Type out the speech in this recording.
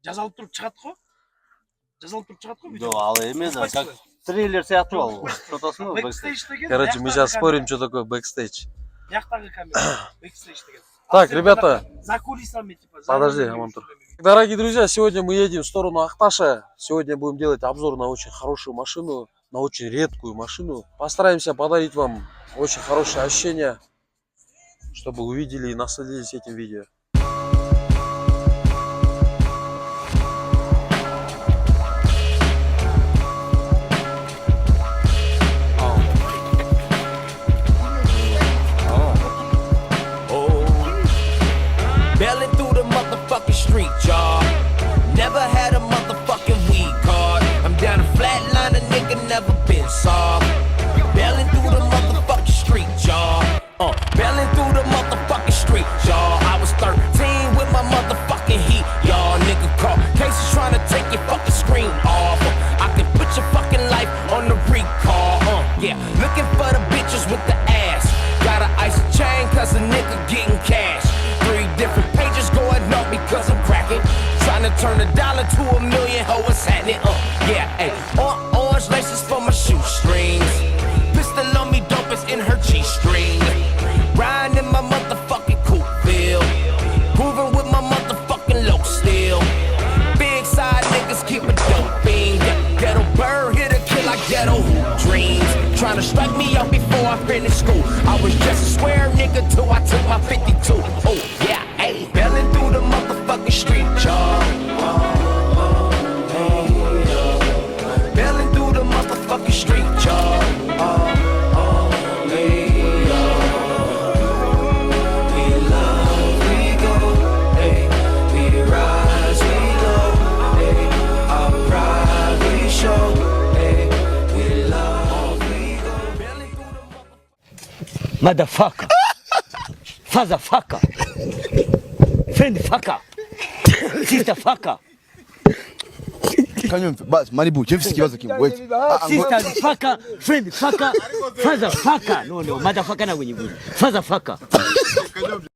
Жазалып тұрып шығады ғой. Жазалып тұрып шығады ғой. Да, ал емес, как трейлер сияқты ал. Что-то Бэкстейдж деген. Короче, мы сейчас спорим, что такое бэкстейдж. Яқтағы камера. Бэкстейдж деген. Так, ребята, За кулисами, типа. подожди, Амантур. Дорогие друзья, сегодня мы едем в сторону Ахташа. Сегодня будем делать обзор на очень хорошую машину, на очень редкую машину. Постараемся подарить вам очень хорошее ощущение, чтобы увидели и насладились этим видео. Bailing through the motherfucking street, y'all. Never had a motherfucking weed card. I'm down a flat line, a nigga never been soft. Bailing through the motherfucking street, y'all. Bailing through the motherfucking street, y'all. I was 13 with my motherfucking heat, y'all. Nigga call cases trying to take your fucking screen off. I can put your fucking life on the recall. Yeah, looking for the bitches with the ass. Got an ice chain cause a nigga getting cash. 3 different pages going up because I'm cracking. Trying to turn $1 to $1 million, ho, what's happening? Yeah, ayy. Orange laces for my shoestrings. Pistol on me, dope is in her G-string. Riding in my motherfucking coupe bill. Moving with my motherfucking low steel. Big side niggas keep a doping. Ghetto bird hit a kill like ghetto dreams. Trying to strike me out before I finish school. I was just a square nigga till I took my 52. Oh yeah, ayy. Bailing through the motherfucking street, y'all. Bailing through the motherfucking street, y'all. Motherfucker, fatherfucker, friendfucker, sisterfucker, Malibu, Jeff's waiting. sisterfucker, friendfucker, fatherfucker. No, motherfucker na wenye fatherfucker.